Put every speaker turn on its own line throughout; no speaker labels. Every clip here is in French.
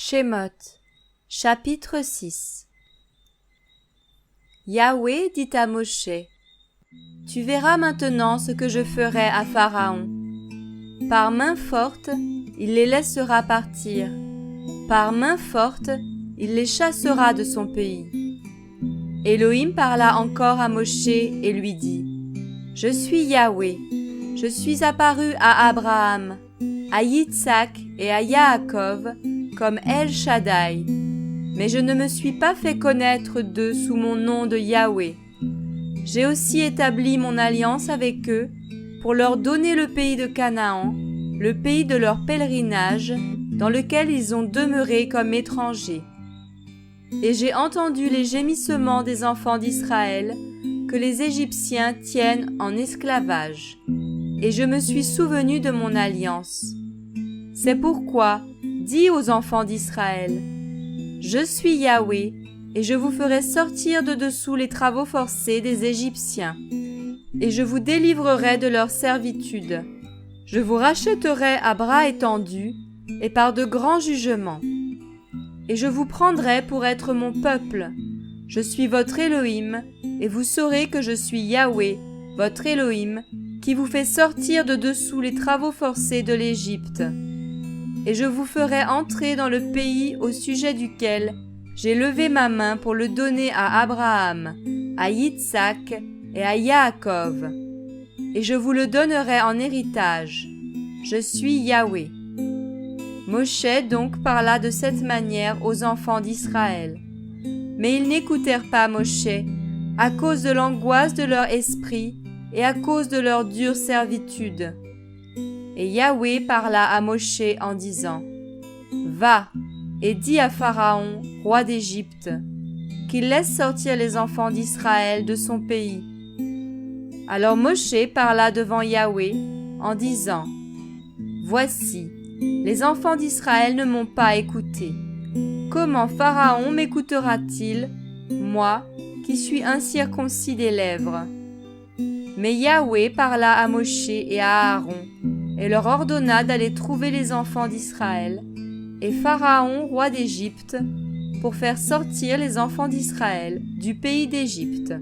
Shemot, chapitre 6. Yahweh dit à Moshe: Tu verras maintenant ce que je ferai à Pharaon. Par main forte, il les laissera partir. Par main forte, il les chassera de son pays. Elohim parla encore à Moshe et lui dit: Je suis Yahweh. Je suis apparu à Abraham, à Yitzhak et à Yaakov comme El Shaddai, mais je ne me suis pas fait connaître d'eux sous mon nom de Yahweh. J'ai aussi établi mon alliance avec eux pour leur donner le pays de Canaan, le pays de leur pèlerinage, dans lequel ils ont demeuré comme étrangers. Et j'ai entendu les gémissements des enfants d'Israël que les Égyptiens tiennent en esclavage, et je me suis souvenu de mon alliance. C'est pourquoi, dis aux enfants d'Israël: Je suis Yahweh, et je vous ferai sortir de dessous les travaux forcés des Égyptiens, et je vous délivrerai de leur servitude. Je vous rachèterai à bras étendus et par de grands jugements. Et je vous prendrai pour être mon peuple. Je suis votre Elohim, et vous saurez que je suis Yahweh, votre Elohim, qui vous fait sortir de dessous les travaux forcés de l'Égypte. Et je vous ferai entrer dans le pays au sujet duquel j'ai levé ma main pour le donner à Abraham, à Yitzhak et à Yaakov. Et je vous le donnerai en héritage. Je suis Yahweh. Moshe donc parla de cette manière aux enfants d'Israël. Mais ils n'écoutèrent pas Moshe, à cause de l'angoisse de leur esprit et à cause de leur dure servitude. Et Yahweh parla à Moshe en disant: Va et dis à Pharaon, roi d'Égypte, qu'il laisse sortir les enfants d'Israël de son pays. Alors Moshe parla devant Yahweh en disant: Voici, les enfants d'Israël ne m'ont pas écouté. Comment Pharaon m'écoutera-t-il, moi, qui suis incirconcis des lèvres? Mais Yahweh parla à Moshe et à Aaron, et leur ordonna d'aller trouver les enfants d'Israël, et Pharaon, roi d'Égypte, pour faire sortir les enfants d'Israël du pays d'Égypte.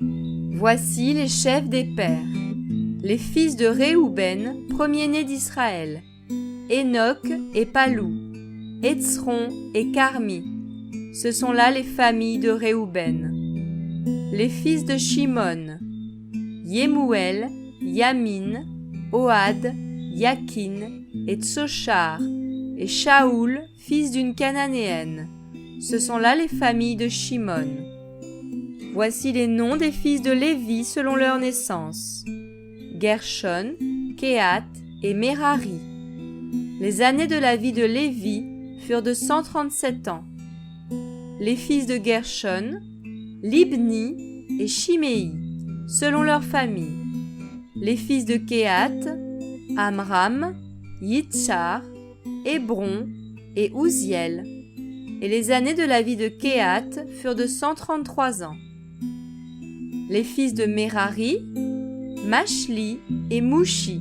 Voici les chefs des pères, les fils de Réhouben, premier-né d'Israël, Enoch et Palou, Hétzron et Carmi. Ce sont là les familles de Réhouben. Les fils de Shimon, Yemuel, Yamin, Ohad, Yakin et Tsochar, et Shaoul, fils d'une Cananéenne. Ce sont là les familles de Shimon. Voici les noms des fils de Lévi selon leur naissance: Gershon, Kehat et Merari. Les années de la vie de Lévi furent de 137 ans. Les fils de Gershon, Libni et Shimei, selon leur famille. Les fils de Kehat, Amram, Yitshar, Hébron et Ouziel. Et les années de la vie de Kehat furent de 133 ans. Les fils de Merari, Mashli et Mouchi.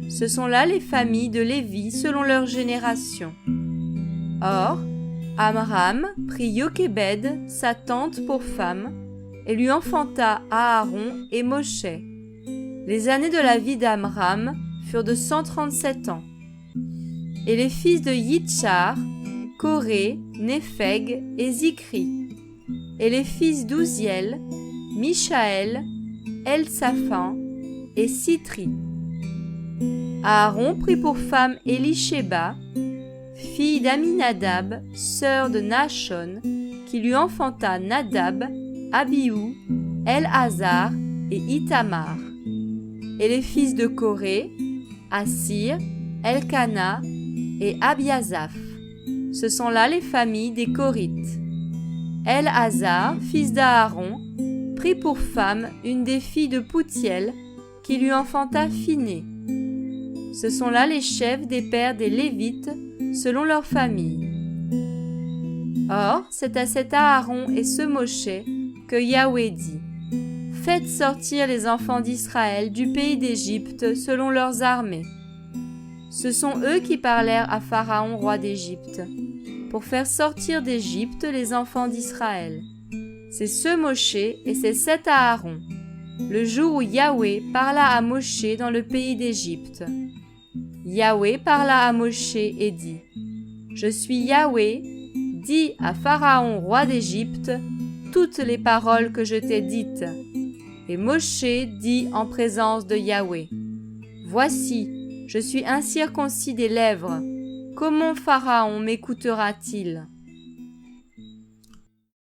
Ce sont là les familles de Lévi selon leur génération. Or, Amram prit Yochébed, sa tante, pour femme, et lui enfanta Aaron et Moshe. Les années de la vie d'Amram furent de 137 ans. Et les fils de Yitshar, Coré, Népheg et Zikri. Et les fils d'Ouziel, Mishaël, Elsaphan et Sitri. Aaron prit pour femme Élishéba, fille d'Aminadab, sœur de Nachon, qui lui enfanta Nadab, Abihu, El-Hazar et Ithamar. Et les fils de Coré, Assir, Elkana et Abiasaph. Ce sont là les familles des Corites. El-Hazar, fils d'Aaron, prit pour femme une des filles de Poutiel, qui lui enfanta Phiné. Ce sont là les chefs des pères des Lévites, selon leur famille. Or, c'est à cet Aaron et ce Moshe que Yahweh dit: Faites sortir les enfants d'Israël du pays d'Égypte selon leurs armées. Ce sont eux qui parlèrent à Pharaon, roi d'Égypte, pour faire sortir d'Égypte les enfants d'Israël. C'est ce Moshe et c'est cet Aaron, le jour où Yahweh parla à Moshe dans le pays d'Égypte. Yahweh parla à Moshe et dit : Je suis Yahweh, dis à Pharaon, roi d'Égypte, toutes les paroles que je t'ai dites. Et Moshe dit en présence de Yahweh : Voici, je suis incirconcis des lèvres. Comment Pharaon m'écoutera-t-il ?